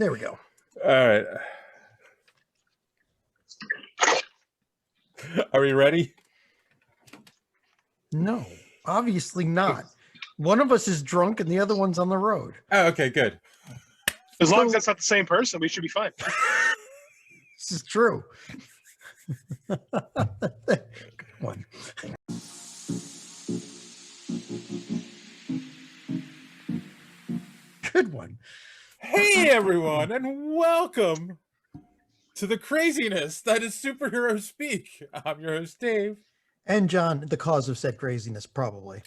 There we go. All right. Are we ready? No, obviously not. One of us is drunk and the other one's on the road. Oh, okay, good. As long as that's not the same person, we should be fine. This is true. Good one. Good one. Hey, everyone, and welcome to the craziness that is superhero speak. I'm your host, Dave. And John, the cause of said craziness, probably.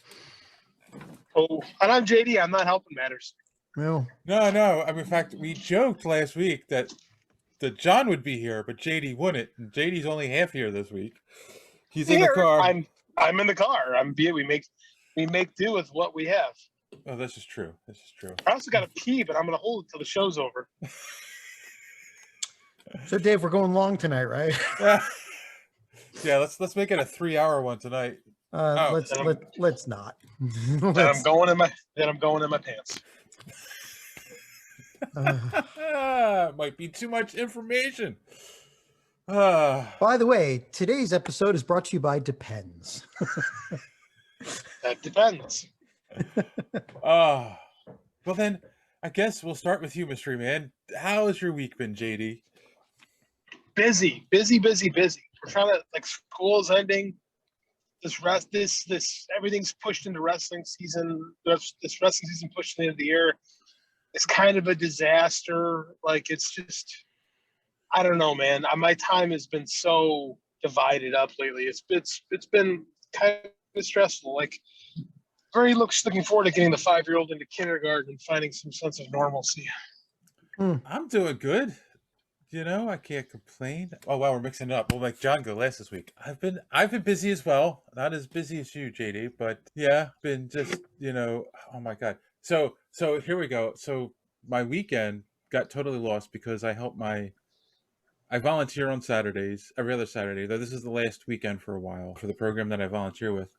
Oh, and I'm JD. I'm not helping matters. Well, No. I mean, in fact, we joked last week that John would be here, but JD wouldn't. And JD's only half here this week. He's in the car. I'm in the car. We make do with what we have. Oh, this is true. I also got to pee, but I'm going to hold it till the show's over. so Dave, we're going long tonight, right? Yeah, let's make it a 3-hour one tonight. Let's not. Then I'm going in my pants. Might be too much information. By the way, today's episode is brought to you by Depends. That depends. Well then, I guess we'll start with you, Mystery Man. How has your week been, JD? Busy. We're trying to, school's ending. This everything's pushed into wrestling season. This wrestling season pushed into the year. It's kind of a disaster. It's just, I don't know, man. My time has been so divided up lately. It's been kind of stressful. Very looking forward to getting the 5-year-old into kindergarten and finding some sense of normalcy. I'm doing good. I can't complain. Oh wow, we're mixing it up. We'll make John go last this week. I've been busy as well. Not as busy as you, JD, but yeah, been just oh my god. So here we go. So my weekend got totally lost because I volunteer on Saturdays, every other Saturday, though this is the last weekend for a while for the program that I volunteer with.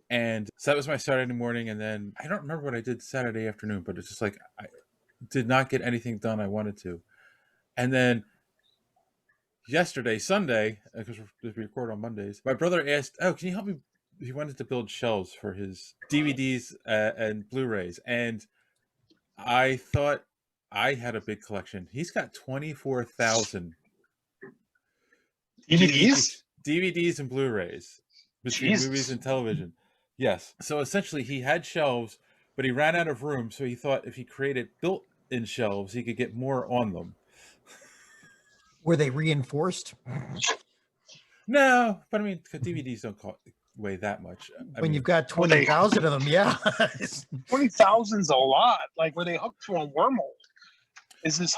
And so that was my Saturday morning, and then I don't remember what I did Saturday afternoon, but it's just I did not get anything done I wanted to. And then yesterday, Sunday, because we record on Mondays, my brother asked, "Oh, can you help me?" He wanted to build shelves for his DVDs and Blu-rays, and I thought I had a big collection. He's got 24,000 DVDs and Blu-rays between movies and television. Yes. So essentially, he had shelves, but he ran out of room. So he thought if he created built-in shelves, he could get more on them. Were they reinforced? No, but I mean, DVDs don't weigh that much. You've got 20,000 of them, yeah. 20,000's a lot. Were they hooked to a wormhole? Is his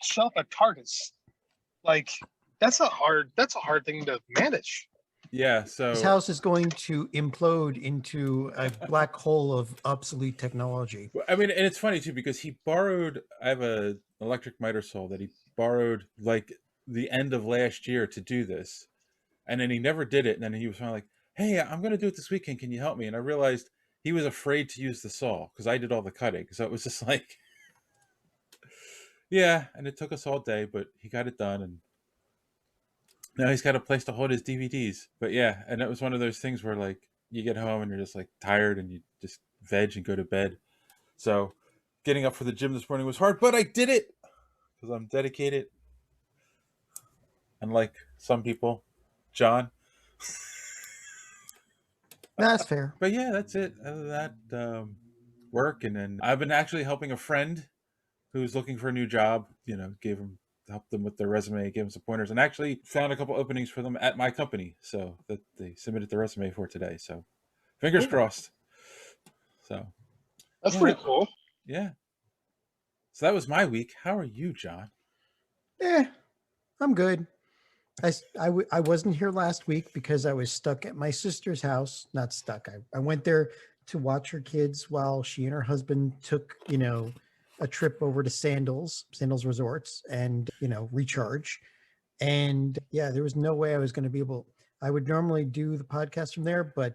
shelf a TARDIS? That's a hard thing to manage. Yeah, so his house is going to implode into a black hole of obsolete technology. I mean, and it's funny too because I have an electric miter saw that he borrowed the end of last year to do this, and then he never did it. And then he was finally like, "Hey, I'm going to do it this weekend. Can you help me?" And I realized he was afraid to use the saw because I did all the cutting. So it was just yeah, and it took us all day, but he got it done, and now he's got a place to hold his DVDs. But yeah, and it was one of those things where you get home and you're just tired and you just veg and go to bed. So getting up for the gym this morning was hard, but I did it because I'm dedicated. Unlike some people, John. That's fair. But yeah, that's it. Other than that, work, and then I've been actually helping a friend who's looking for a new job. Helped them with their resume, gave them some pointers, and actually found a couple openings for them at my company. So that they submitted the resume for today. So fingers crossed. So that's pretty cool. Yeah. So that was my week. How are you, John? I'm good. I wasn't here last week because I was stuck at my sister's house. Not stuck. I went there to watch her kids while she and her husband took, a trip over to Sandals Resorts and, recharge. And yeah, there was no way I was going to be able, I would normally do the podcast from there, but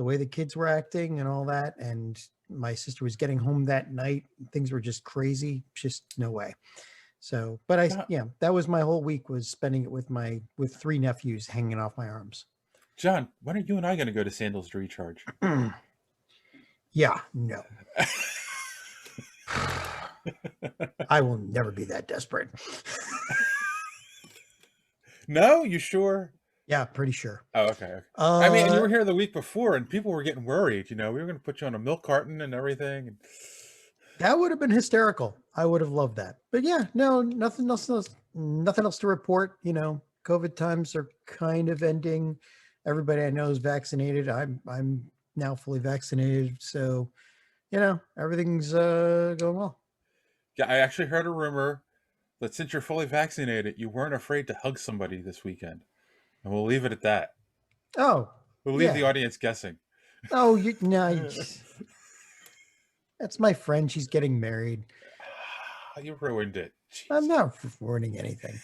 the way the kids were acting and all that. And my sister was getting home that night. Things were just crazy. Just no way. So, but that was my whole week, was spending it with 3 nephews hanging off my arms. John, when are you and I going to go to Sandals to recharge? Yeah, no. I will never be that desperate. No, you sure? Yeah, pretty sure. Oh, okay. I mean, and you were here the week before, and people were getting worried. You know, we were going to put you on a milk carton and everything. That would have been hysterical. I would have loved that. But yeah, no, nothing else to report. You know, COVID times are kind of ending. Everybody I know is vaccinated. I'm now fully vaccinated, so you know everything's going well. Yeah, I actually heard a rumor that since you're fully vaccinated, you weren't afraid to hug somebody this weekend. And we'll leave it at that. Oh, we'll leave the audience guessing. Oh, that's my friend. She's getting married. You ruined it. Jeez. I'm not ruining anything.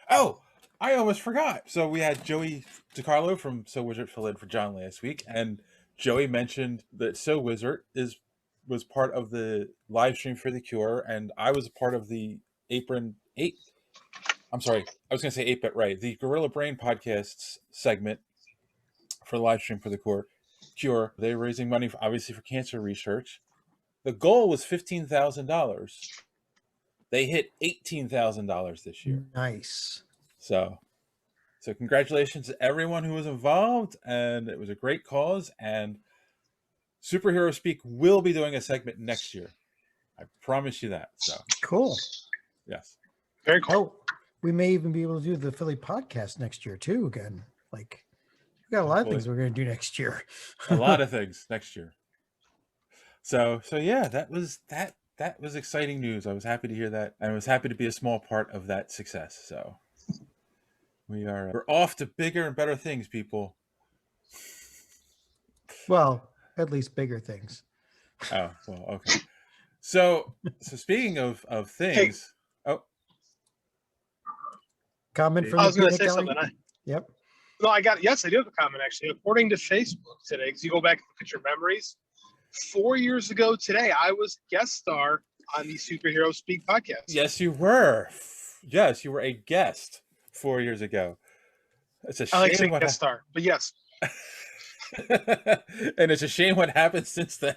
Oh, I almost forgot. So we had Joey DiCarlo from So Wizard fill in for John last week, and Joey mentioned that So Wizard was part of the live stream for The Cure, and I was a part of the Apron 8. I'm sorry, I was going to say 8-Bit Right. The Gorilla Brain podcasts segment for the live stream for The Cure. They were raising money, obviously, for cancer research. The goal was $15,000. They hit $18,000 this year. Nice. So congratulations to everyone who was involved, and it was a great cause. And Superhero Speak will be doing a segment next year. I promise you that. So cool. Yes. Very cool. Oh, we may even be able to do the Philly podcast next year too. Again, like we got a lot of things we're going to do next year. A lot of things next year. So yeah, that was exciting news. I was happy to hear that, and I was happy to be a small part of that success. So we're off to bigger and better things, people. Well, at least bigger things. Oh, well, okay. So speaking of things, comment from I was the going to say Kelly? something. Yep. No, I do have a comment actually. According to Facebook today, because you go back and look at your memories, 4 years ago today, I was guest star on the Superhero Speak podcast. Yes, you were. Yes, you were a guest 4 years ago. It's a shame. I like saying guest star, but yes. And it's a shame what happened since then.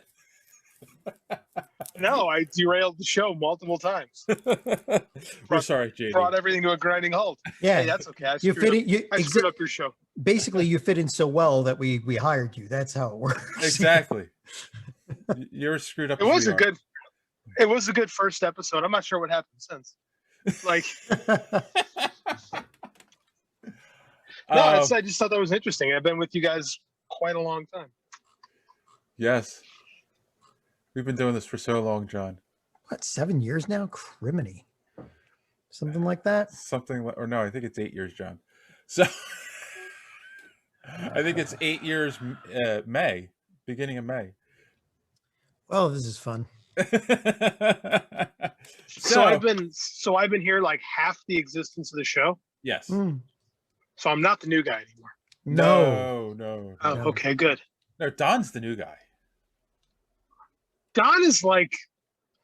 No, I derailed the show multiple times. We're sorry, JD. Brought everything to a grinding halt. Yeah, hey, that's okay. I screwed up your show. Basically, you fit in so well that we hired you. That's how it works. Exactly. You're screwed up. It was a good first episode. I'm not sure what happened since. Like, I just thought that was interesting. I've been with you guys quite a long time. Yes. We've been doing this for so long, John. What, 7 years now? Criminy. Something like that? Or no, I think it's 8 years, John. So I think it's 8 years, beginning of May. Oh, this is fun. So I've been here like half the existence of the show. Yes. So I'm not the new guy anymore. No. Oh, okay, good. No, Don's the new guy. Don is like,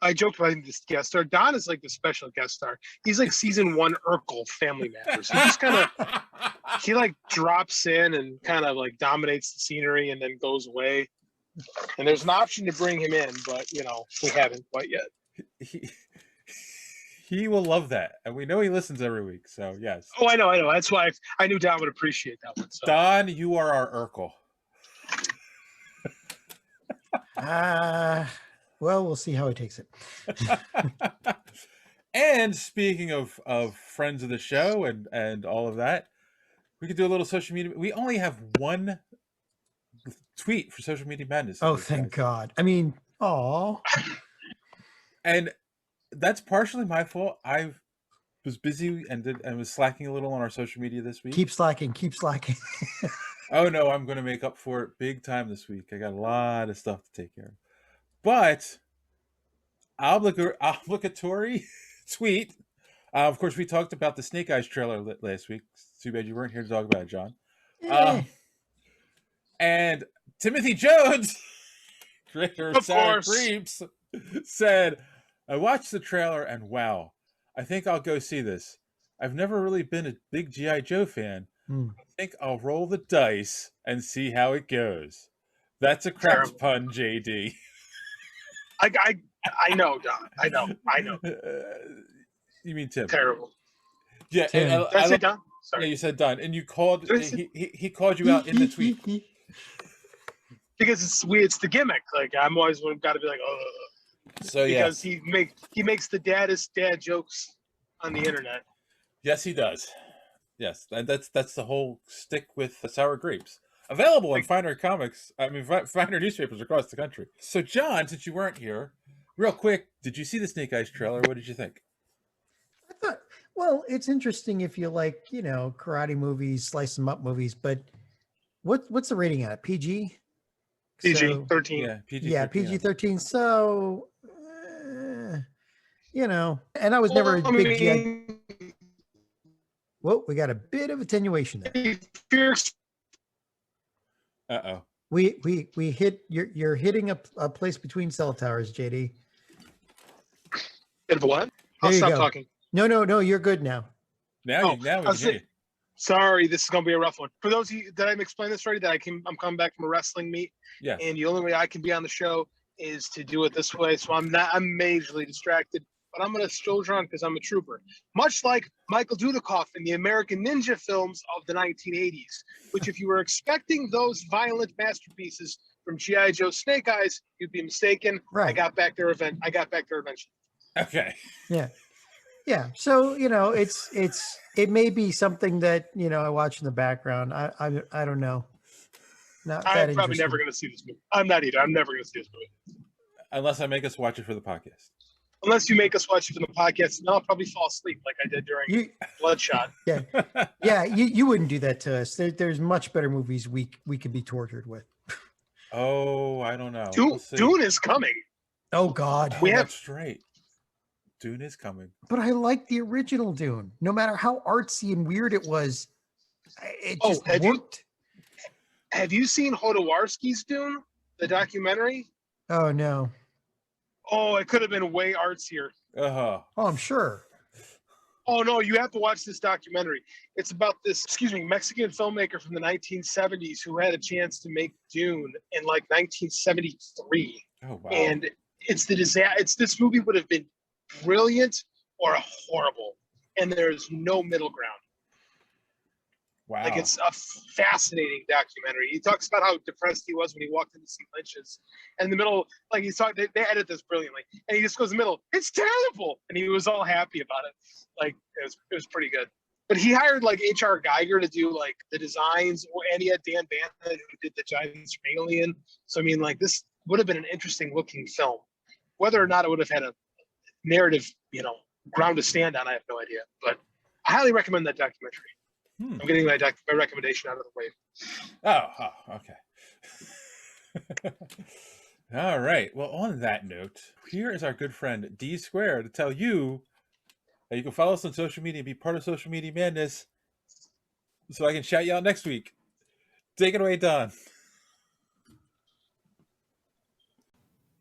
I joked about him, this guest star. Don is like the special guest star. He's like season 1 Urkel Family Matters. He just kind of, he like drops in and kind of like dominates the scenery and then goes away. And there's an option to bring him in, but we haven't quite yet. He will love that, and we know he listens every week. So yes. Oh, I know. That's why I knew Don would appreciate that one. So. Don, you are our Urkel. Well, we'll see how he takes it. And speaking of friends of the show and all of that, we could do a little social media. We only have one tweet for Social Media Madness. Oh, thank God. I mean, and that's partially my fault. I was busy and was slacking a little on our social media this week. Keep slacking. Oh no, I'm going to make up for it big time this week. I got a lot of stuff to take care of. But obligatory tweet. Of course, we talked about the Snake Eyes trailer last week. Too bad you weren't here to talk about it, John. And Timothy Jones, creator of Of Sour course. Creeps, said, I watched the trailer and wow, I think I'll go see this. I've never really been a big G.I. Joe fan. Hmm. I think I'll roll the dice and see how it goes. That's a craps Terrible. pun, JD. I know, Don. I know. You mean Tim? Terrible. Yeah, Tim. and Did I say Don? yeah, Sorry. you said Don, and you called. Did I say- He called you out in the tweet. Because it's the gimmick. Like I'm always got to be like, oh, So because yes, he makes the dad jokes on the internet. yes, he does. Yes, that's the whole stick with the Sour Grapes. Available in finer comics. I mean, finer newspapers across the country. So, John, since you weren't here, real quick, did you see the Snake Eyes trailer? What did you think? I thought, well, it's interesting if you like, karate movies, slice them up movies, but what's the rating on it? PG? PG 13. Yeah, PG. Yeah, PG-13. So, and I was never a big GI. Well, we got a bit of attenuation there. Uh-oh. We hit you're hitting a place between cell towers, JD. Bit of a what? I'll There you stop go. talking. No, you're good now. Now we can hear you. Sorry, this is gonna be a rough one. For those of you that I'm explaining this already, that I'm coming back from a wrestling meet, Yeah. and the only way I can be on the show is to do it this way. So I'm majorly distracted, but I'm gonna soldier on because I'm a trooper. Much like Michael Dudikoff in the American Ninja films of the 1980s, which if you were expecting those violent masterpieces from G.I. Joe Snake Eyes, you'd be mistaken. Right. I got back there eventually. Okay. Yeah. So, it may be something that, I watch in the background. I don't know. Not that I'm probably interesting. never gonna see this movie. I'm not either. I'm never gonna see this movie. Unless I make us watch it for the podcast. Unless you make us watch it for the podcast, and I'll probably fall asleep like I did during Bloodshot. Yeah, you wouldn't do that to us. There's much better movies we could be tortured with. Oh, I don't know. Dune is coming. Oh God. That's straight. Dune is coming. But I like the original Dune. No matter how artsy and weird it was, it just worked. Have you seen Hodowarski's Dune, the documentary? Oh no. Oh, it could have been way artsier. Uh-huh. Oh, I'm sure. Oh no, you have to watch this documentary. It's about this, Mexican filmmaker from the 1970s who had a chance to make Dune in like 1973. Oh wow. And it's the disaster. This movie would have been brilliant or horrible, and there's no middle ground. Wow. Like it's a fascinating documentary. He talks about how depressed he was when he walked into St. Lynch's, and in the middle, like he's talking, they edit this brilliantly, and he just goes in the middle, it's terrible, and he was all happy about it. Like it was pretty good. But he hired like H.R. Geiger to do like the designs, and he had Dan Bannon who did the Giants from Alien. So I mean, like this would have been an interesting looking film. Whether or not it would have had a narrative, ground to stand on, I have no idea. But I highly recommend that documentary. I'm getting my recommendation out of the way. Oh, okay. All right. Well, on that note, here is our good friend D Square to tell you that you can follow us on social media and be part of social media madness so I can shout you out next week. Take it away, Don.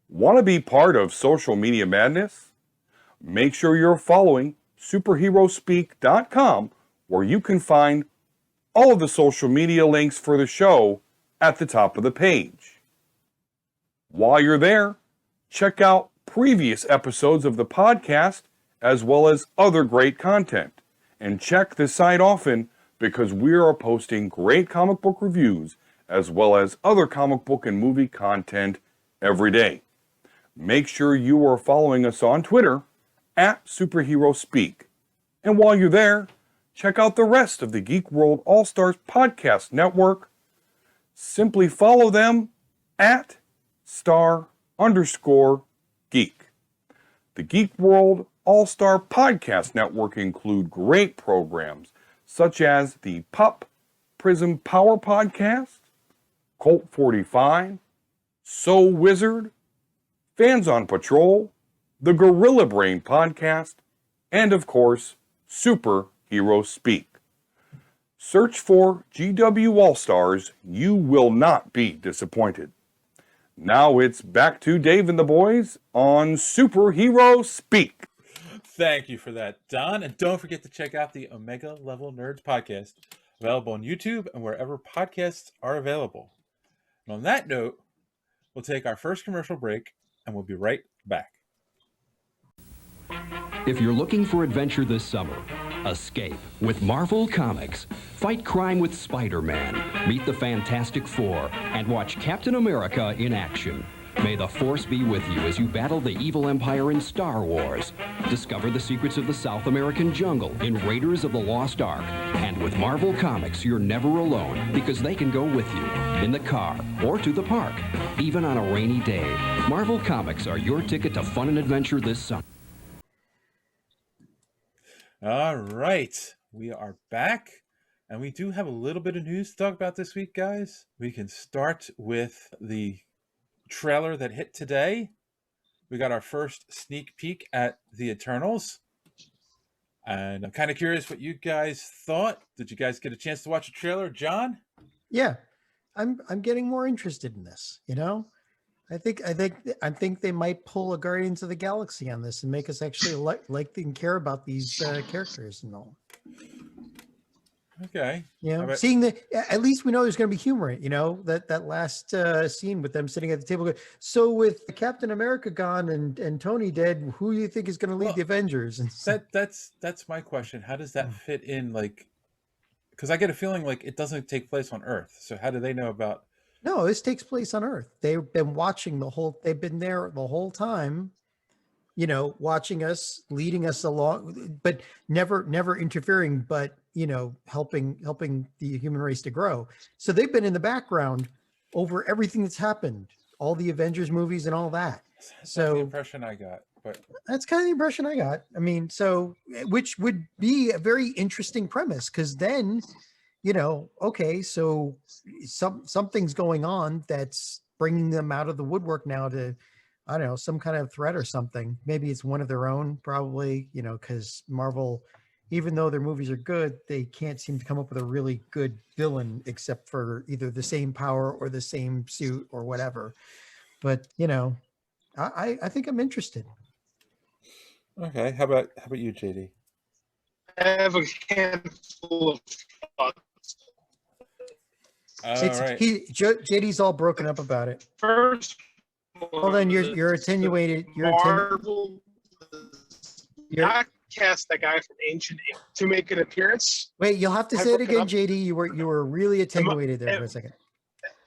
Want to be part of social media madness? Make sure you're following superheroespeak.com, where you can find all of the social media links for the show at the top of the page. While you're there, check out previous episodes of the podcast as well as other great content. And check the site often because we are posting great comic book reviews as well as other comic book and movie content every day. Make sure you are following us on Twitter at SuperheroSpeak. And while you're there, check out the rest of the Geek World All-Stars Podcast Network. Simply follow them at *_geek. The Geek World All-Star Podcast Network include great programs such as the Pup Prism Power Podcast, Colt 45, So Wizard, Fans on Patrol, the Gorilla Brain Podcast, and of course, Super Hero Speak. Search for GW All-Stars. You will not be disappointed. Now it's back to Dave and the boys on Superhero Speak. Thank you for that, Don. And don't forget to check out the Omega Level Nerds podcast, available on YouTube and wherever podcasts are available. And on that note, we'll take our first commercial break, and we'll be right back. If you're looking for adventure this summer, escape with Marvel Comics. Fight crime with Spider-Man, meet the Fantastic Four, and watch Captain America in action. May the Force be with you as you battle the evil empire in Star Wars. Discover the secrets of the South American jungle in Raiders of the Lost Ark. And with Marvel Comics, you're never alone because they can go with you in the car or to the park, even on a rainy day. Marvel Comics are your ticket to fun and adventure this summer. All right, we are back, and we do have a little bit of news to talk about this week, guys. We can start with the trailer that hit today. We got our first sneak peek at the Eternals, and I'm kind of curious what you guys thought. Did you guys get a chance to watch the trailer, John? Yeah, I'm getting more interested in this. You know, I think they might pull a Guardians of the Galaxy on this and make us actually like and care about these characters and all. Okay. You know, Right. seeing at least we know there's going to be humor in it. You know, that last scene with them sitting at the table. So with Captain America gone and Tony dead, who do you think is going to lead the Avengers? And That's my question. How does that fit in? Like, because I get a feeling like it doesn't take place on Earth. So how do they know about? No, this takes place on Earth. They've been watching they've been there the whole time, you know, watching us, leading us along, but never interfering, but, you know, helping the human race to grow. So they've been in the background over everything that's happened, all the Avengers movies and all that. That's the So impression I got, but that's kind of the impression I got. I mean, so which would be a very interesting premise, because then, you know, okay, so something's going on that's bringing them out of the woodwork now to, I don't know, some kind of threat or something. Maybe it's one of their own, probably, you know, because Marvel, even though their movies are good, they can't seem to come up with a really good villain except for either the same power or the same suit or whatever. But, you know, I think I'm interested. okay. How about you, JD? I have a handful of thoughts. All right. JD's all broken up about it. First, Well, then you're attenuated. Marvel not cast that guy from Ancient to make an appearance. Wait, you'll have to I say it broke it again, up. JD. You were really attenuated there for a second.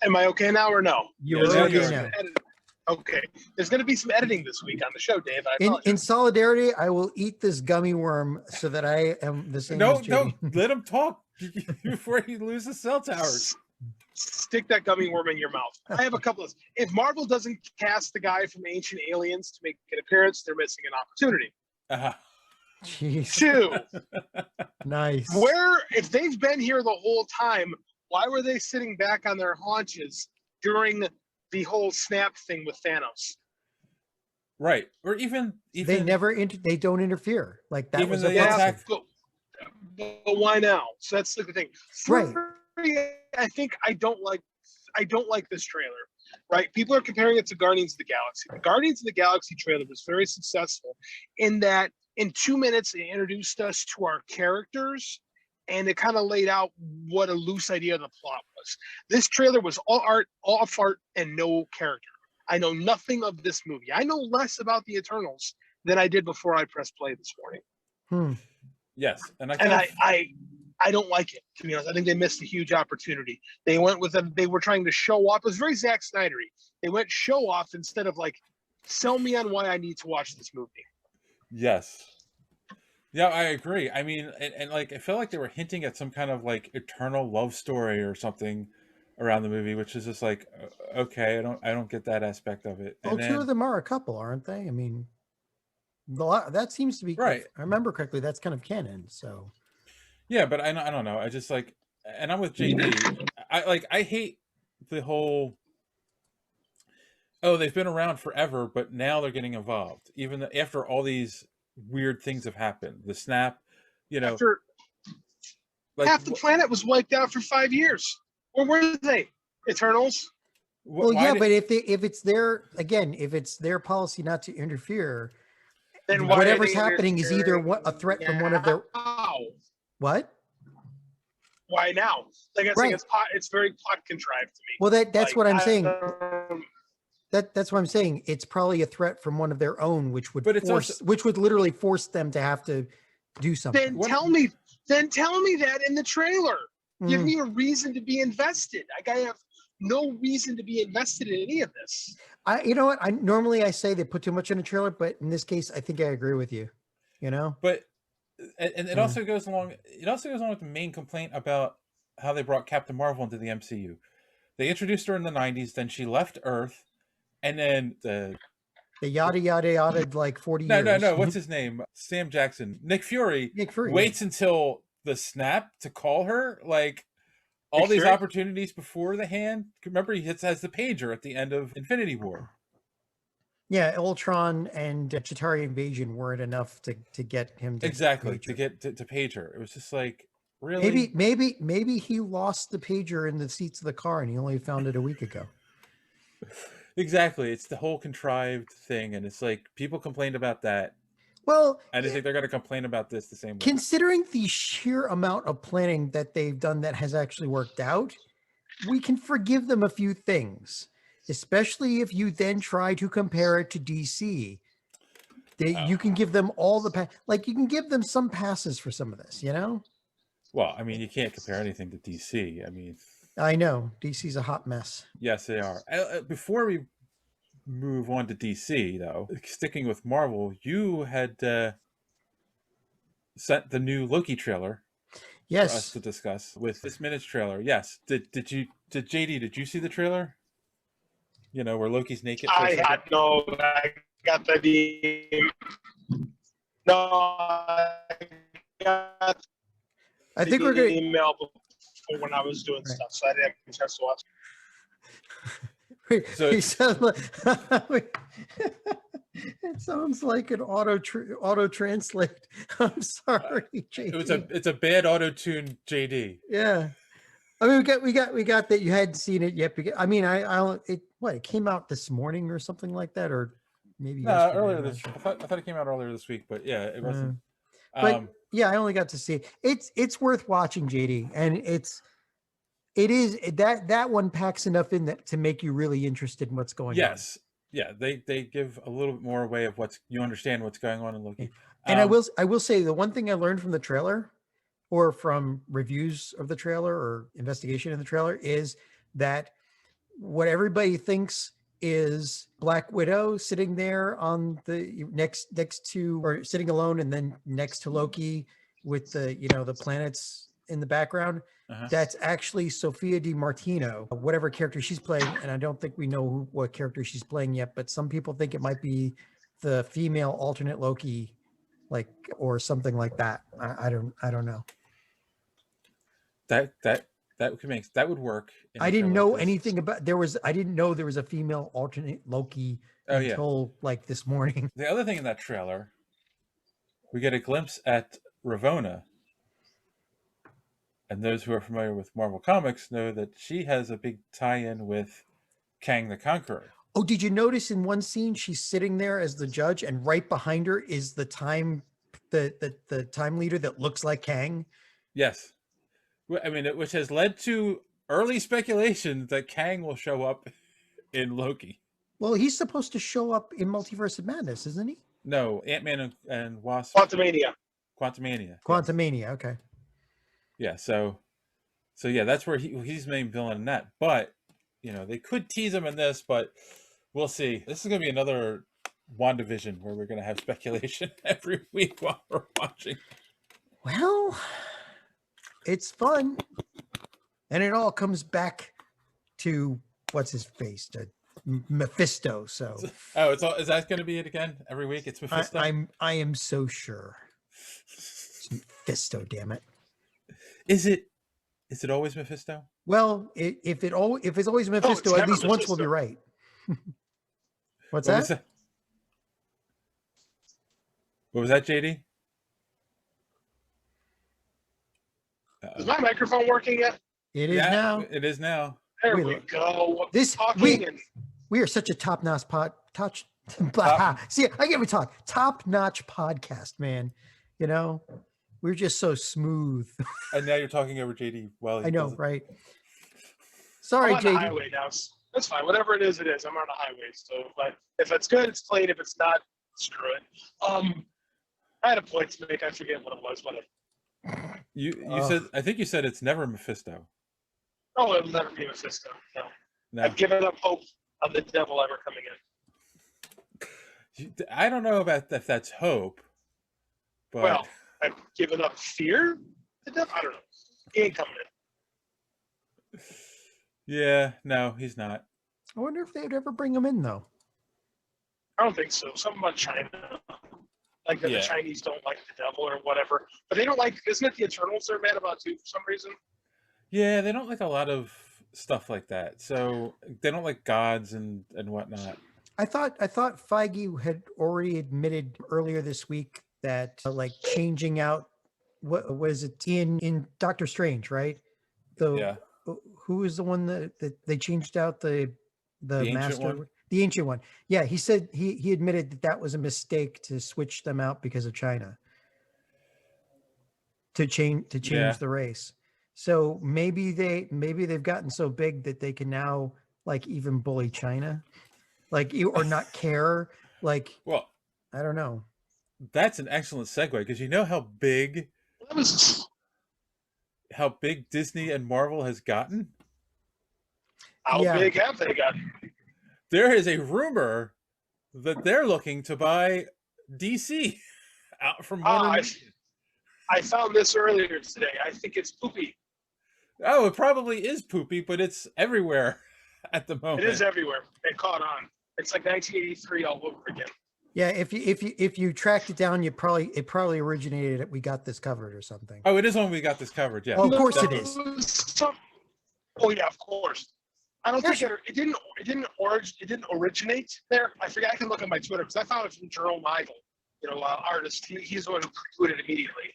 Am I okay now or no? You Yeah, were now really you're now. Okay. There's going to be some editing this week on the show, Dave. I apologize. In solidarity, I will eat this gummy worm so that I am the same No, as no, JD. let him talk before he loses cell towers. Stick that gummy worm in your mouth. I have a couple of. If Marvel doesn't cast the guy from Ancient Aliens to make an appearance, they're missing an opportunity. Jeez. 2, Nice. if they've been here the whole time, why were they sitting back on their haunches during the whole snap thing with Thanos? Right, or even They they don't interfere. Like that Even was the a attack- But why now? So that's the thing. Right. 3, I think I don't like this trailer. Right? People are comparing it to Guardians of the Galaxy. The Guardians of the Galaxy trailer was very successful in that in 2 minutes it introduced us to our characters and it kind of laid out what a loose idea of the plot was. This trailer was all art, and no character. I know nothing of this movie. I know less about the Eternals than I did before I pressed play this morning. Yes, and I don't like it, to be honest. I think they missed a huge opportunity. They went with them. They were trying to show off. It was very Zack Snyder-y. They went show off instead of like, sell me on why I need to watch this movie. Yes. Yeah, I agree. I mean, and like I felt like they were hinting at some kind of like eternal love story or something around the movie, which is just like, okay, I don't get that aspect of it. Well, And two of them are a couple, aren't they? I mean, that seems to be Right. If I remember correctly, that's kind of canon. So yeah, but I don't know. I just like, and I'm with JD. I hate the whole. Oh, they've been around forever, but now they're getting involved. Even after all these weird things have happened, the snap, you know. Like, Half the planet was wiped out for 5 years. Where were they? Eternals? Well, yeah, but if it's their policy not to interfere, Then why are whatever's they happening is either a interfering threat from one of their now? what? Why now? Like I think it's very plot contrived to me. Well, that's Like, what I'm saying. um, That's what I'm saying. It's probably a threat from one of their own, which would But it's which would literally force them to have to do something. Then tell me that in the trailer. Give Mhm. me a reason to be invested. I have no reason to be invested in any of this. You know what? I normally say they put too much in a trailer, but in this case, I think I agree with you. You know, but and it also goes along. It also goes along with the main complaint about how they brought Captain Marvel into the MCU. They introduced her in the '90s, then she left Earth, and then the yada yada yada like 40 no, years. no. What's his name? Sam Jackson. Nick Fury waits until the snap to call her. Like all these opportunities before the hand. Remember, he has the pager at the end of Infinity War. Yeah, Ultron and Chitauri Invasion weren't enough to get him to to page her. It was just like, really? Maybe he lost the pager in the seats of the car and he only found it a week ago. Exactly. It's the whole contrived thing, and it's like people complained about that. Well, I just think they're going to complain about this the same way. Considering the sheer amount of planning that they've done that has actually worked out, we can forgive them a few things, especially if you then try to compare it to DC. You can give them all the you can give them some passes for some of this, you know? Well, I mean, you can't compare anything to DC. I mean, I know DC's a hot mess. Yes, they are. Before we move on to DC, though, sticking with Marvel, you had sent the new Loki trailer for us to discuss with this minute's trailer. Yes. Did JD, did you see the trailer? You know, where Loki's naked? I got the no, I think we're going to email before when I was doing stuff, so I didn't have a chance to watch. So it sounds like an auto translate. I'm sorry, JD. It's a bad auto tune, JD. Yeah, I mean we got that you hadn't seen it yet. I mean it came out this morning or something like that, or maybe earlier this. I thought it came out earlier this week, but yeah, it wasn't. But yeah, I only got to see it. It's worth watching, JD, and it is that one packs enough in that to make you really interested in what's going on. Yes. Yeah, they give a little bit more away of you understand what's going on in Loki. And I will say the one thing I learned from the trailer or from reviews of the trailer or investigation in the trailer is that what everybody thinks is Black Widow sitting there on the next to, or sitting alone and then next to Loki with the planets in the background. That's actually Sophia Di Martino, whatever character she's playing, and I don't think we know what character she's playing yet, but some people think it might be the female alternate Loki, or something like that. I don't know. That would work. I didn't know anything about I didn't know there was a female alternate Loki until this morning. The other thing in that trailer, we get a glimpse at Ravonna. And those who are familiar with Marvel Comics know that she has a big tie-in with Kang the Conqueror. Oh, did you notice in one scene she's sitting there as the judge, and right behind her is the time leader that looks like Kang? Yes. I mean, which has led to early speculation that Kang will show up in Loki. Well, he's supposed to show up in Multiverse of Madness, isn't he? No, Ant-Man and Wasp. Quantumania. Quantumania, okay. Yeah, so yeah, that's where he's the main villain in that. But they could tease him in this, but we'll see. This is going to be another WandaVision where we're going to have speculation every week while we're watching. Well, it's fun, and it all comes back to what's his face, to Mephisto. So is that going to be it again every week? It's Mephisto. I am so sure. It's Mephisto, damn it. Is it always Mephisto? Well, if it's always Mephisto, at least once we'll be right. What that? What was that, JD? Is my microphone working yet? It is now. It is now. There Wait, we go. this- Talking and We are such a top-notch See, I can't even talk. Top-notch podcast, man. You know, we're just so smooth. And now you're talking over JD. Well, I know, right? I'm Sorry, on the JD. highway now. That's fine. Whatever it is, it is. I'm on the highway. So if it's good, it's playing. If it's not, screw it. I had a point to make. I forget what it was. Whatever. You said, I think you said it's never Mephisto. Oh, it'll never be Mephisto. No. No. I've given up hope of the devil ever coming in. I don't know about if that's hope, but Well, I've given up fear. The devil. I don't know. He ain't coming in. yeah, no, he's not. I wonder if they would ever bring him in, though. I don't think so. Something about China. Like that Yeah. the Chinese don't like the devil or whatever. But they don't like, isn't it the Eternals they're mad about too for some reason? Yeah, they don't like a lot of stuff like that. So they don't like gods and whatnot. I thought Feige had already admitted earlier this week that like changing out what was it in Doctor Strange, right? Yeah. Who was the one that they changed out the ancient master one? the ancient one? Yeah, he said he admitted that was a mistake to switch them out because of China. To change Yeah. the race. So maybe they've gotten so big that they can now like even bully China, like or not care. Like Well, I don't know. that's an excellent segue because you know how big That was Disney and Marvel has gotten? how Yeah. big have they gotten? There is a rumor that they're looking to buy DC out from Warner Media. I found this earlier today. I think it's poopy. Oh, it probably is poopy, but it's everywhere at the moment. It is everywhere. It caught on. It's like 1983 all over again. Yeah, if you tracked it down, it probably originated at We Got This Covered or something. Oh, it is when we got this covered. Yeah. Oh, of course it is. Oh yeah, of course. I don't think it didn't originate there. I forget. I can look at my Twitter because I found it from Jerome Michael, artist. He's the one who tweeted it immediately.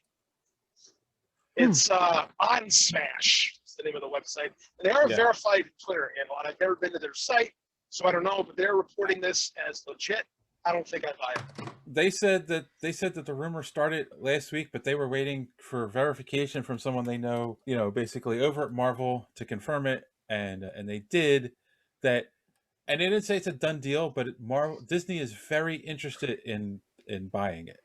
It's On Smash. Is the name of the website. And they are a verified Twitter handle, and I've never been to their site, so I don't know. But they're reporting this as legit. I don't think I buy it. They said that the rumor started last week, but they were waiting for verification from someone they know, basically over at Marvel to confirm it, and they did that. And they didn't say it's a done deal, but Disney is very interested in buying it.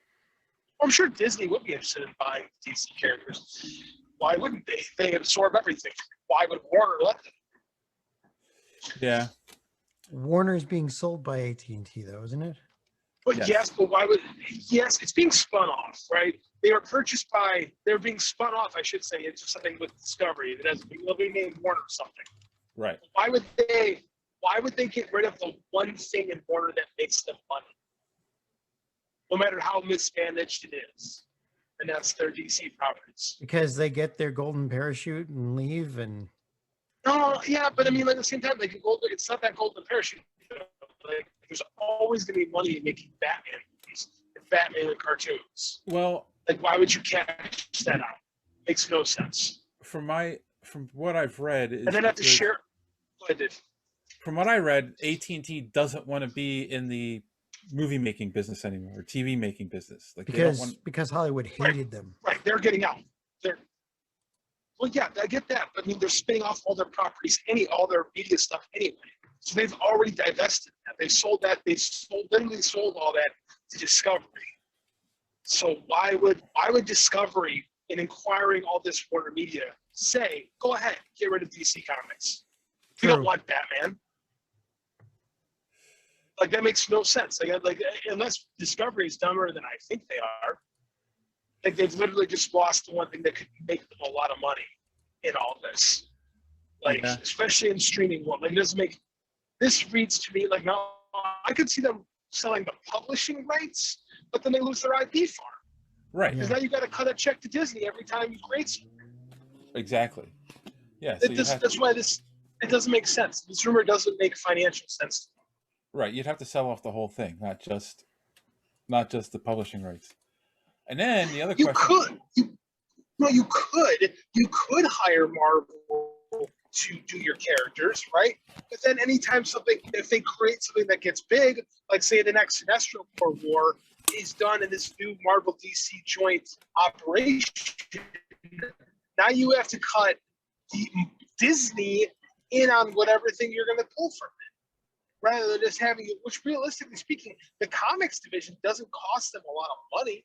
I'm sure Disney would be interested in buying DC characters. Why wouldn't they? They absorb everything. Why would Warner let them? Yeah. Warner's being sold by AT&T though, isn't it? But yes, but why would? Yes, it's being spun off, right? They're being spun off, I should say, into something with Discovery that has a big name Warner or something. Right. Why would they get rid of the one thing in Warner that makes them money? No matter how mismanaged it is. And that's their DC properties. Because they get their golden parachute and leave and No, yeah, but I mean, at the same time, it's not that golden parachute. Like, there's always going to be money in making Batman movies and Batman cartoons. Well, like, why would you cash that out? Makes no sense. From what I've read, And then have to share. From what I read, AT&T doesn't want to be in the movie making business anymore, or TV making business. Like because Hollywood hated them. Right, they're getting out. Well, yeah, I get that. But I mean, they're spinning off all their properties, all their media stuff anyway. So they've already divested that. They sold that. Literally sold all that to Discovery. So why would Discovery, in acquiring all this Warner Media, say, go ahead, get rid of DC Comics? You don't want Batman. Like, that makes no sense. Like unless Discovery is dumber than I think they are. Like, they've literally just lost the one thing that could make them a lot of money in all this. Like, especially in streaming world. Like, this reads to me like, no, I could see them selling the publishing rights, but then they lose their IP farm. Right. Because now you got to cut a check to Disney every time you create something. Exactly. Yeah. So That's why it doesn't make sense. This rumor doesn't make financial sense. Right. You'd have to sell off the whole thing, not just the publishing rights. And then the other question. No, you could hire Marvel to do your characters, right? But then anytime if they create something that gets big, like say the next Sinestro Corps War is done in this new Marvel DC joint operation, now you have to cut Disney in on whatever thing you're going to pull from it, rather than just having it, which realistically speaking, the comics division doesn't cost them a lot of money.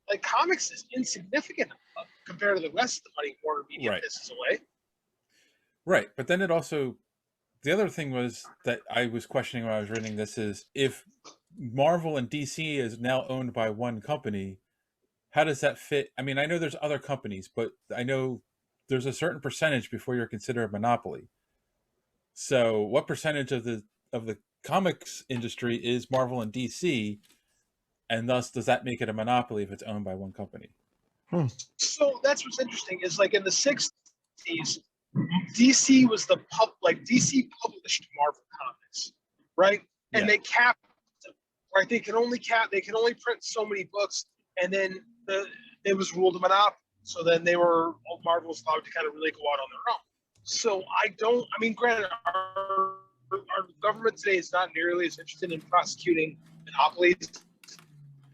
Like comics is insignificant compared to the rest of the money Warner Media pisses away. Right. But then the other thing was that I was questioning when I was reading this is if Marvel and DC is now owned by one company, how does that fit? I mean, I know there's other companies, but I know there's a certain percentage before you're considered a monopoly. So what percentage of the comics industry is Marvel and DC? And thus, does that make it a monopoly if it's owned by one company? So that's what's interesting is like in the 60s, DC was DC published Marvel comics, right? And they capped them, right? They can only print so many books, and then it was ruled a monopoly. So then Marvel was allowed to kind of really go out on their own. So granted, our government today is not nearly as interested in prosecuting monopolies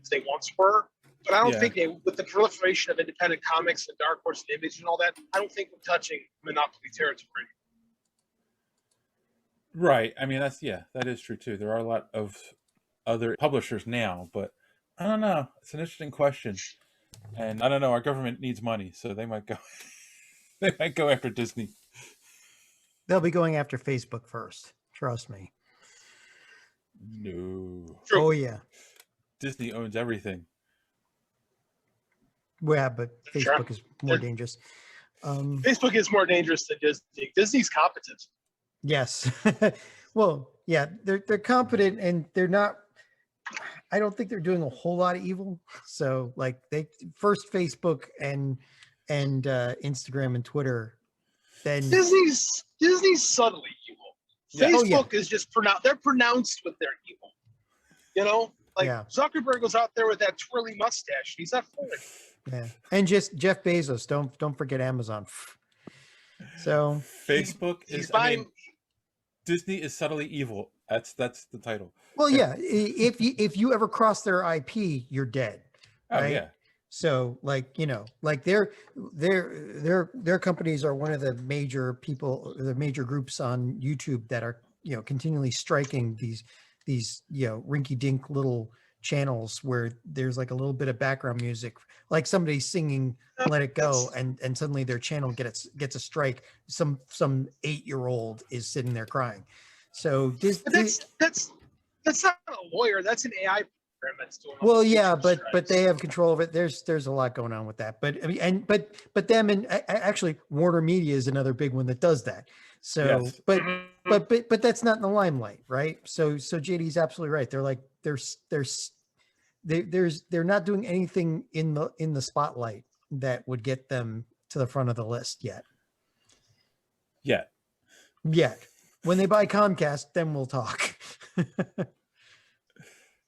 as they once were. But I don't think with the proliferation of independent comics and Dark Horse and Image and all that, I don't think we're touching monopoly territory. Right. I mean, that is true too. There are a lot of other publishers now, but I don't know. It's an interesting question. And I don't know. Our government needs money, so they might go. They might go after Disney. They'll be going after Facebook first. Trust me. No. True. Oh yeah. Disney owns everything. Yeah, but Facebook is more dangerous. Facebook is more dangerous than Disney. Disney's competent. Yes. Well, yeah, they're competent and they're not. I don't think they're doing a whole lot of evil. So, like, they first Facebook and Instagram and Twitter, then Disney's subtly evil. Facebook is just pronounced. They're pronounced with their evil. You know, like Zuckerberg was out there with that twirly mustache. He's not fooling. Yeah, and just Jeff Bezos. Don't forget Amazon. So Facebook Disney is subtly evil. That's the title. Well, yeah. If you ever cross their IP, you're dead. Right? Oh yeah. So like their companies are one of the major groups on YouTube that are continually striking these rinky-dink little channels where there's like a little bit of background music, like somebody singing "Let It Go," and suddenly their channel gets a strike. Some 8-year-old is sitting there crying. So that's not a lawyer. That's an AI program that's doing. Well, yeah, but they have control of it. There's a lot going on with that. But I mean, but them and actually Warner Media is another big one that does that. So, yes. but that's not in the limelight, right? So JD's absolutely right. They're like they're not doing anything in the spotlight that would get them to the front of the list yet. Yet. When they buy Comcast, then we'll talk.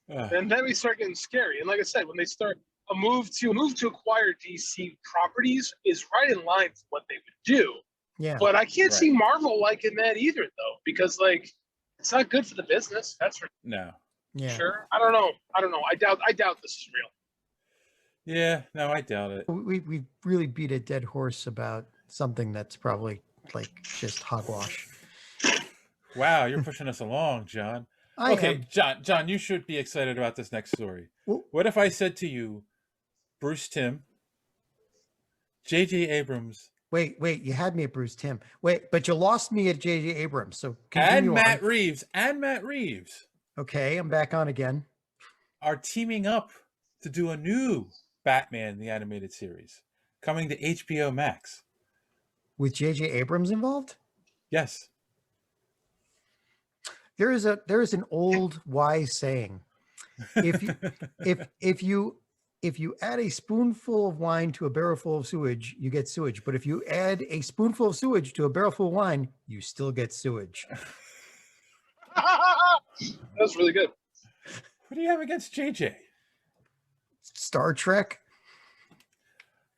And then we start getting scary. And like I said, when they start a move to acquire DC properties is right in line with what they would do. Yeah. But I can't see Marvel liking that either, though, because it's not good for the business. That's for sure. I don't know. I doubt this is real. Yeah. No, I doubt it. We really beat a dead horse about something that's probably like just hogwash. Wow, you're pushing us along, John. Okay, John, you should be excited about this next story. What if I said to you, Bruce Timm, J.J. Abrams... Wait, you had me at Bruce Timm. Wait, but you lost me at J.J. Abrams, so continue Matt Reeves. Okay, I'm back on again. Are teaming up to do a new Batman, the animated series, coming to HBO Max. With J.J. Abrams involved? Yes. There is an old wise saying. If you add a spoonful of wine to a barrel full of sewage, you get sewage. But if you add a spoonful of sewage to a barrel full of wine, you still get sewage. That's really good. What do you have against JJ? Star Trek.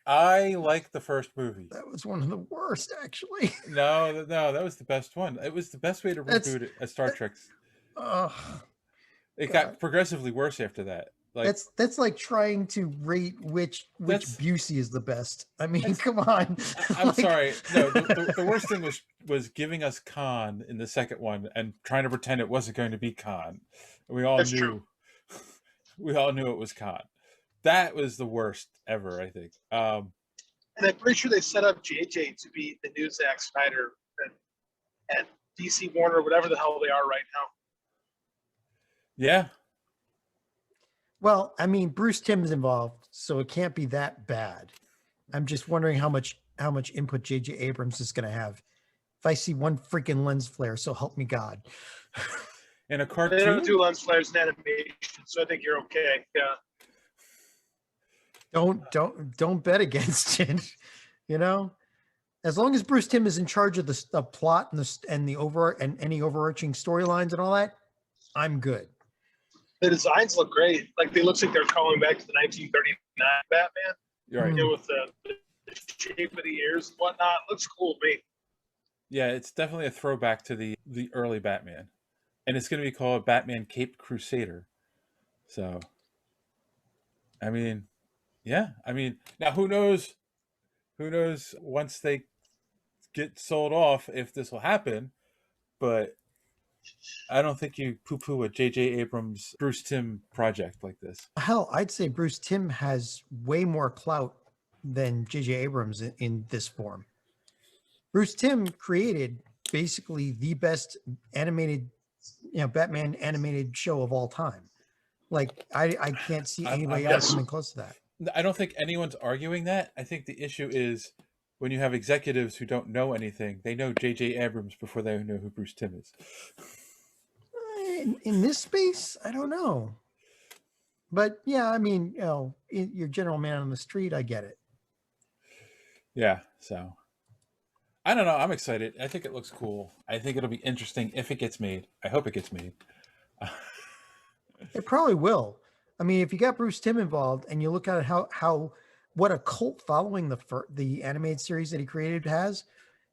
I like the first movie. That was one of the worst, actually. No, that was the best one. It was the best way to That's- reboot a Star Trek. Oh, It God. got progressively worse after that. Like that's like trying to rate which That's- Busey is the best. I mean, come on. I'm Like- sorry. No, the worst thing was giving us Khan in the second one and trying to pretend it wasn't going to be Khan. We all That's knew. true. We all knew it was Khan. That was the worst ever, I think. And I'm pretty sure they set up JJ to be the new Zack Snyder and DC Warner, whatever the hell they are right now. Yeah. Well, I mean, Bruce Timm is involved, so it can't be that bad. I'm just wondering how much input J.J. Abrams is going to have. If I see one freaking lens flare, so help me God. In a They cartoon. don't do lens flares in animation, so I think you're okay. Yeah. Don't bet against it. You know, as long as Bruce Timm is in charge of the plot and any overarching storylines and all that, I'm good. The designs look great. Like, they looks like they're calling back to the 1939 Batman. You're right. You know, with the shape of the ears and whatnot. Looks cool to me. Yeah, it's definitely a throwback to the early Batman. And it's going to be called Batman Caped Crusader. So, I mean, yeah. I mean, now who knows once they get sold off if this will happen, but I don't think you poo-poo a J.J. Abrams, Bruce Timm project like this. Hell, I'd say Bruce Timm has way more clout than J.J. Abrams in this form. Bruce Timm created basically the best animated, Batman animated show of all time. Like, I can't see anybody else coming close to that. I don't think anyone's arguing that. I think the issue is when you have executives who don't know anything, they know J.J. Abrams before they know who Bruce Timm is. In this space, I don't know. But yeah, I mean, your general man on the street, I get it. Yeah, so I don't know. I'm excited. I think it looks cool. I think it'll be interesting if it gets made. I hope it gets made. It probably will. I mean, if you got Bruce Timm involved and you look at what a cult following the animated series that he created has,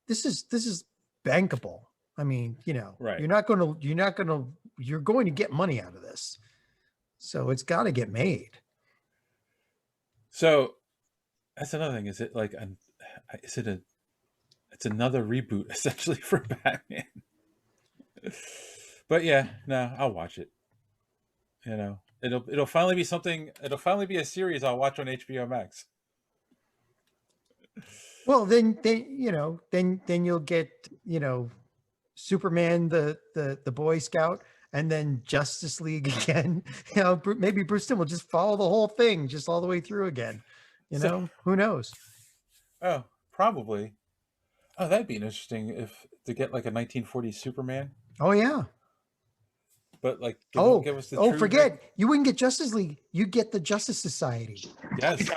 this is bankable. I mean, Right. you're going to get money out of this. So it's got to get made. So that's another thing. Is it like it's another reboot essentially for Batman? But yeah, no, I'll watch it. It'll finally be something. It'll finally be a series I'll watch on HBO Max. Well, then you'll get, Superman, the Boy Scout, and then Justice League again. Maybe Bruce Timm will just follow the whole thing just all the way through again. Who knows? Oh, probably. Oh, that'd be interesting to get like a 1940s Superman. Oh yeah. But like, give us the true forget you wouldn't get Justice League. You get the Justice Society. Yes.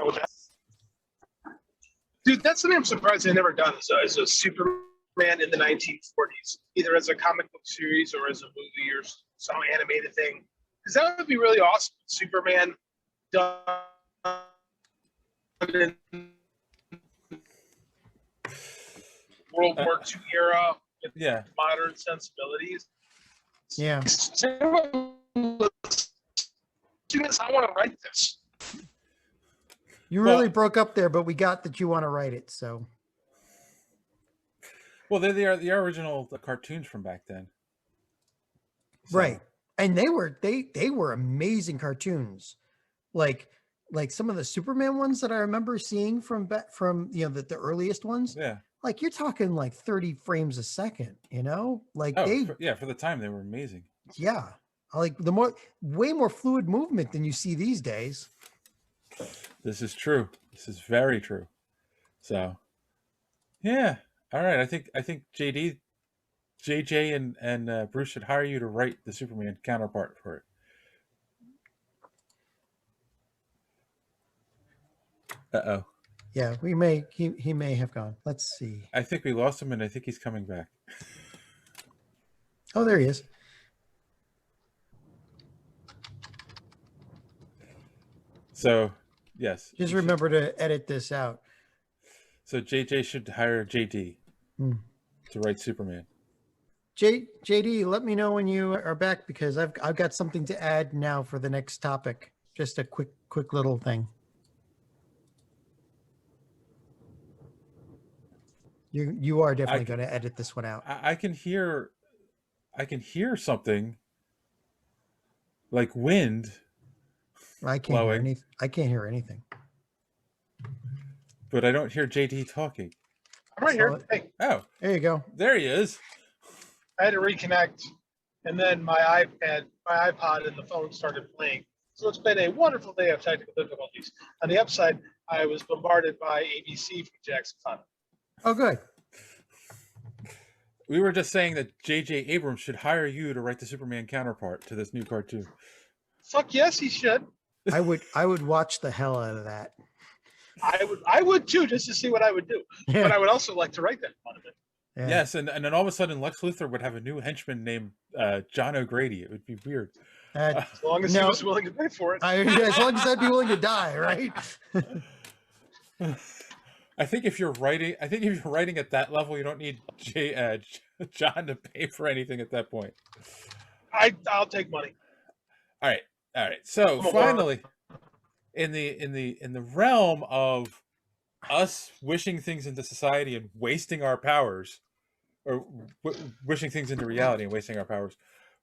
Dude, that's something I'm surprised they never done as a Superman in the 1940s, either as a comic book series or as a movie or some animated thing. Because that would be really awesome. Superman done in World War II era with modern sensibilities. Yeah. I want to write this. You really broke up there, but we got that you want to write it. So. Well, they're the original cartoons from back then. So. Right. And they were amazing cartoons. Like some of the Superman ones that I remember seeing from the earliest ones. Yeah. Like you're talking like 30 frames a second, like for the time they were amazing. Yeah. Like way more fluid movement than you see these days. This is true. This is very true. So yeah. All right. I think JJ and Bruce should hire you to write the Superman counterpart for it. Uh-oh. Yeah, he may have gone. Let's see. I think we lost him, and I think he's coming back. Oh, there he is. So Yes. Just you should. remember to edit this out. So JJ should hire JD Hmm. to write Superman. JD, let me know when you are back because I've got something to add now for the next topic. Just a quick little thing. You are definitely going to edit this one out. I can hear something like wind. I can't hear blowing. anything. I can't hear anything. But I don't hear JD talking. I'm right here. Hey, Oh, There you go. there he is. I had to reconnect, and then my iPod, and the phone started playing. So it's been a wonderful day of technical difficulties. On the upside, I was bombarded by ABC from Jackson 5. Oh, good. We were just saying that J.J. Abrams should hire you to write the Superman counterpart to this new cartoon. Fuck yes, he should. I would watch the hell out of that. I would too, just to see what I would do. Yeah. But I would also like to write that part of it. Yeah. Yes, and then all of a sudden Lex Luthor would have a new henchman named John O'Grady. It would be weird. As long as he No. was willing to pay for it. As long as I'd be willing to die, right? I think if you're writing at that level, you don't need John to pay for anything at that point. I'll take money. All right. So Come on. finally, in the realm of us wishing things into society and wasting our powers, or wishing things into reality and wasting our powers,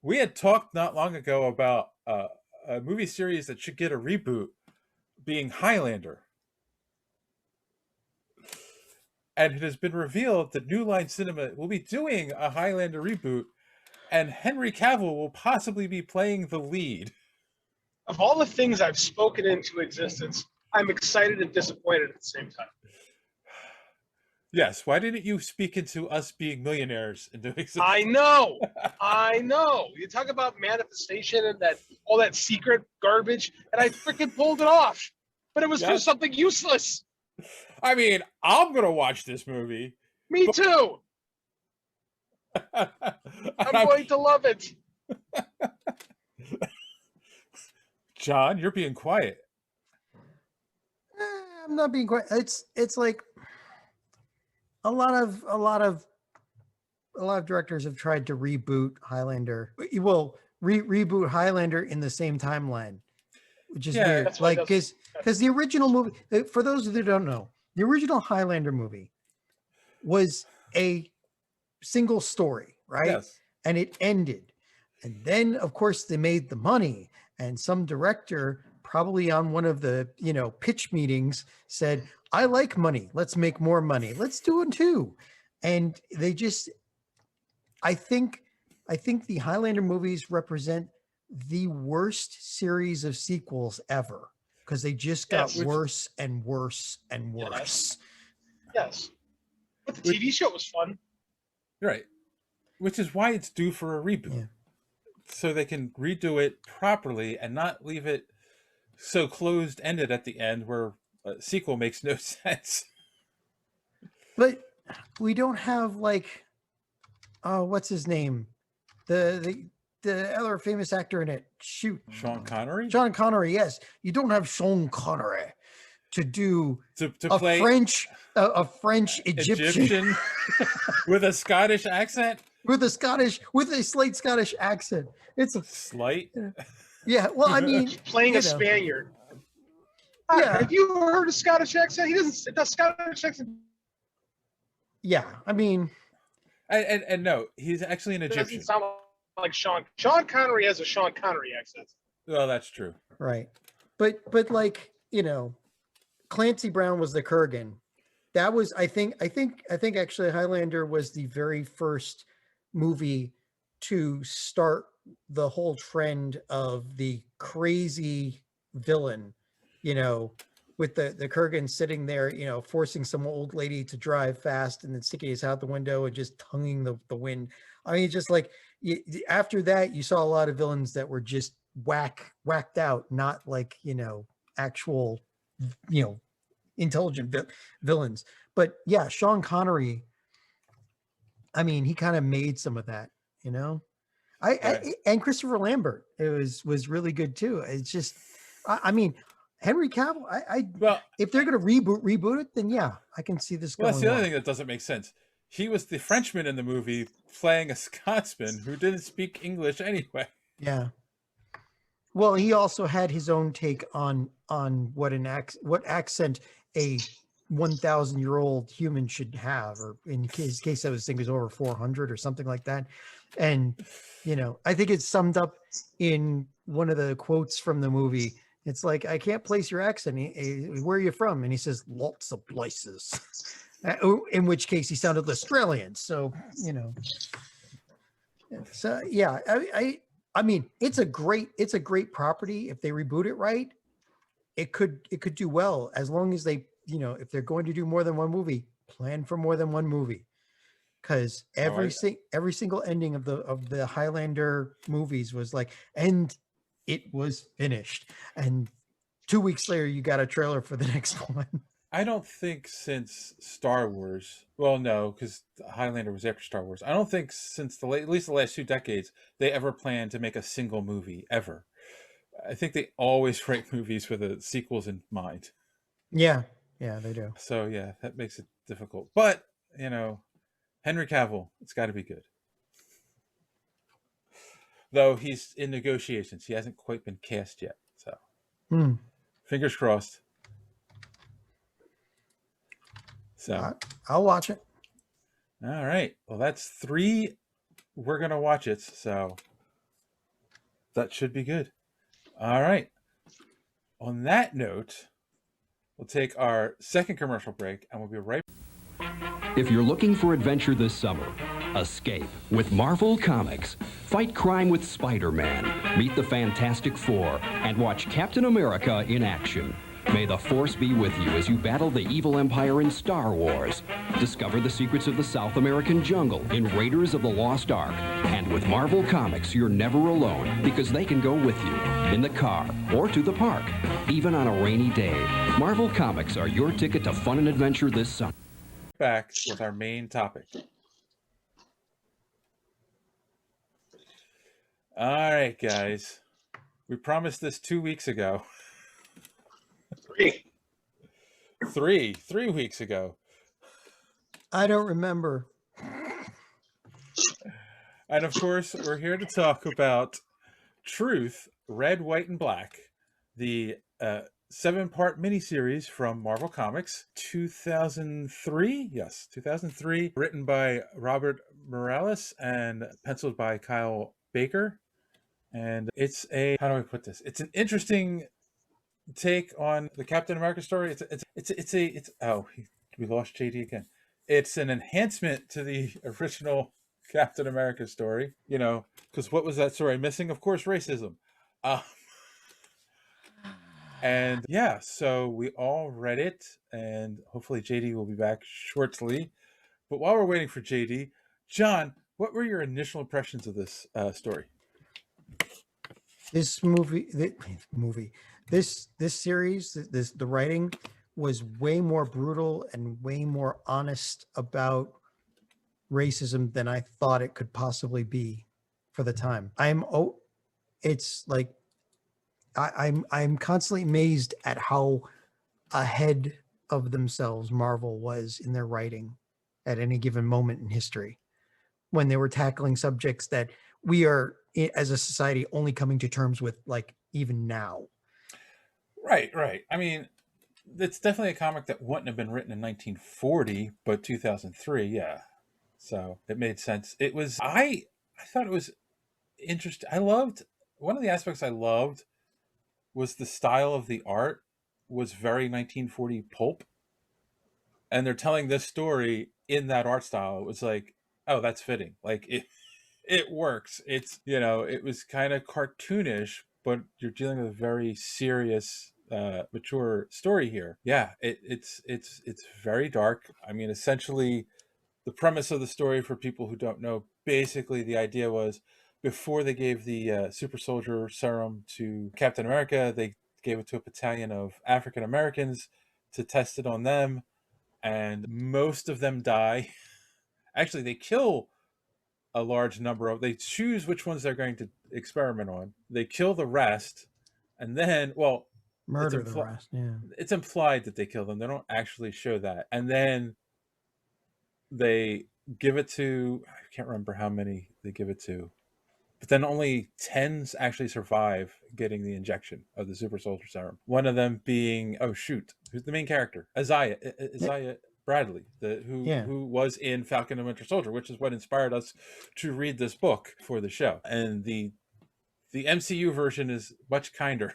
we had talked not long ago about a movie series that should get a reboot, being Highlander. And it has been revealed that New Line Cinema will be doing a Highlander reboot, and Henry Cavill will possibly be playing the lead. Of all the things I've spoken into existence, I'm excited and disappointed at the same time. Yes, why didn't you speak into us being millionaires and doing something? I know. You talk about manifestation and all that secret garbage, and I freaking pulled it off. But it was for Yes. something useless. I mean, I'm gonna watch this movie. Me too. I'm going to love it. John, you're being quiet. I'm not being quite. It's like a lot of directors have tried to reboot Highlander. Well, reboot Highlander in the same timeline, which is Yeah, weird. that's why it Like doesn't- because the original movie, for those who don't know, the original Highlander movie was a single story, right? Yes. And it ended. And then, of course, they made the money. And some director, probably on one of the pitch meetings, said, "I like money. Let's make more money. Let's do it too." And they just, I think the Highlander movies represent the worst series of sequels ever because they just got Yes. worse and worse and worse. Yes. But the TV show was fun. Right. Which is why it's due for a reboot. Yeah. So they can redo it properly and not leave it so closed-ended at the end where a sequel makes no sense. But we don't have what's his name? The other famous actor in it. Shoot. Sean Connery? Sean Connery, yes. You don't have Sean Connery to do To a play French Egyptian with a Scottish accent? with a slight Scottish accent. It's Slight? yeah. Well, I mean, Playing a you know. Spaniard. Yeah. Have you heard a Scottish accent? He doesn't. The Scottish accent yeah. I mean, And no, he's actually an Egyptian. doesn't sound like Sean. Sean Connery has a Sean Connery accent. Well, that's true. right. But Clancy Brown was the Kurgan. That was, I think actually Highlander was the very first movie to start the whole trend of the crazy villain, with the Kurgan sitting there, forcing some old lady to drive fast and then sticking his out the window and just tonguing the wind. I mean, just like after that, you saw a lot of villains that were just whacked out, not like, actual, intelligent villains. But yeah, Sean Connery, I mean, he kind of made some of that, Right. and Christopher Lambert, it was really good too. It's just, I mean, Henry Cavill. Well, if they're going to reboot it, then yeah, I can see this well, going. that's the other well. thing that doesn't make sense. He was the Frenchman in the movie playing a Scotsman who didn't speak English anyway. Yeah. Well, he also had his own take on what accent a 1,000-year-old human should have, or in his case, I was thinking it was over 400 or something like that. And I think it's summed up in one of the quotes from the movie. It's like, I can't place your accent. Where are you from? And he says, lots of places. In which case, he sounded Australian. So So yeah, I mean, it's a great property. If they reboot it right, it could do well, as long as they, if they're going to do more than one movie, plan for more than one movie. Because every single ending of the Highlander movies was like, and it was finished. And 2 weeks later, you got a trailer for the next one. I don't think since Star Wars, well, no, because Highlander was after Star Wars. I don't think since at least the last 2 decades, they ever planned to make a single movie ever. I think they always write movies with the sequels in mind. Yeah, they do. So yeah, that makes it difficult. But Henry Cavill, it's got to be good. Though he's in negotiations, he hasn't quite been cast yet. So fingers crossed. So I'll watch it. All right. Well, that's 3. We're going to watch it. So that should be good. All right. On that note, we'll take our second commercial break and we'll be right back. If you're looking for adventure this summer, escape with Marvel Comics. Fight crime with Spider-Man. Meet the Fantastic Four and watch Captain America in action. May the Force be with you as you battle the evil empire in Star Wars. Discover the secrets of the South American jungle in Raiders of the Lost Ark. And with Marvel Comics, you're never alone because they can go with you in the car or to the park, even on a rainy day. Marvel Comics are your ticket to fun and adventure this summer. Back with our main topic. All right, guys. We promised this 2 weeks ago. 3 weeks ago. I don't remember. And of course, we're here to talk about Truth, Red, White, and Black, the 7-part miniseries from Marvel Comics, 2003. Yes, 2003, written by Robert Morales and penciled by Kyle Baker. And it's how do I put this? It's an interesting take on the Captain America story. We lost JD again. It's an enhancement to the original Captain America story, because what was that story missing? Of course, racism. And yeah, so we all read it, and hopefully JD will be back shortly. But while we're waiting for JD, John, what were your initial impressions of this story? This this series, the writing was way more brutal and way more honest about racism than I thought it could possibly be for the time. It's like I'm constantly amazed at how ahead of themselves Marvel was in their writing at any given moment in history, when they were tackling subjects that we are, as a society, only coming to terms with, like, even now. Right. I mean, it's definitely a comic that wouldn't have been written in 1940, but 2003, yeah. So it made sense. It was, I thought it was interesting. One of the aspects I loved was the style of the art was very 1940 pulp. And they're telling this story in that art style. It was like, oh, that's fitting. Like, it works. It's, it was kind of cartoonish, but you're dealing with a very serious, mature story here. Yeah, it's very dark. I mean, essentially, the premise of the story, for people who don't know, basically the idea was, before they gave the super soldier serum to Captain America, they gave it to a battalion of African Americans to test it on them, and most of them die. Actually, they kill a large number of, they choose which ones they're going to experiment on. They kill the rest, and then, Murder the rest. Yeah. It's implied that they kill them. They don't actually show that. And then they give it to, I can't remember how many they give it to, but then only 10 actually survive getting the injection of the super soldier serum. One of them being, oh shoot, who's the main character? Isaiah Bradley, who was in Falcon and Winter Soldier, which is what inspired us to read this book for the show. And the MCU version is much kinder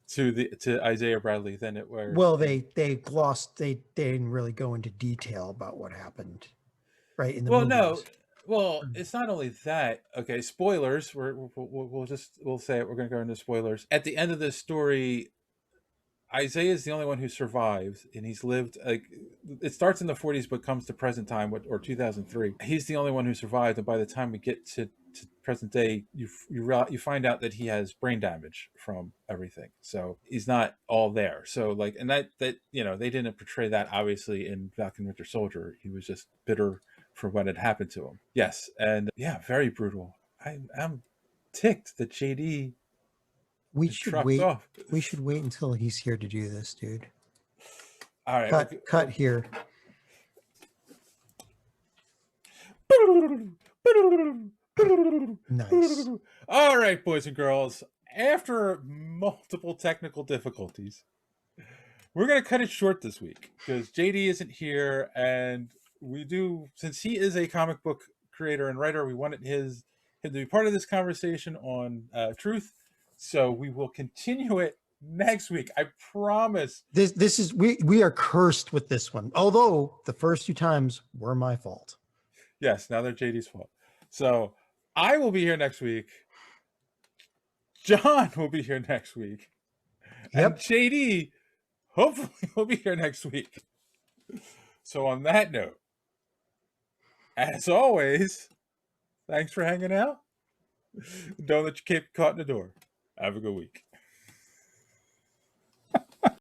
to Isaiah Bradley than it was. Well, they glossed. They didn't really go into detail about what happened, right? In the movies. Well, it's not only that. Okay, spoilers. We'll say it. We're going to go into spoilers. At the end of this story, Isaiah is the only one who survives, and he's lived like it starts in the 40s, but comes to present time, or 2003. He's the only one who survived, and by the time we get to present day, you find out that he has brain damage from everything, so he's not all there. So like, and that they didn't portray that obviously in Falcon Winter Soldier. He was just bitter for what had happened to him. Yes, and yeah, very brutal. I'm ticked that JD. We should wait. Off. We should wait until he's here to do this, dude. All right, cut here. Nice. All right, boys and girls. After multiple technical difficulties, we're going to cut it short this week because JD isn't here, and since he is a comic book creator and writer, we wanted him to be part of this conversation on Truth. So we will continue it next week. I promise. This is we are cursed with this one. Although the first 2 times were my fault. Yes, now they're JD's fault. So I will be here next week. John will be here next week. Yep. And JD hopefully will be here next week. So on that note, as always, thanks for hanging out. Don't let your cape caught in the door. Have a good week.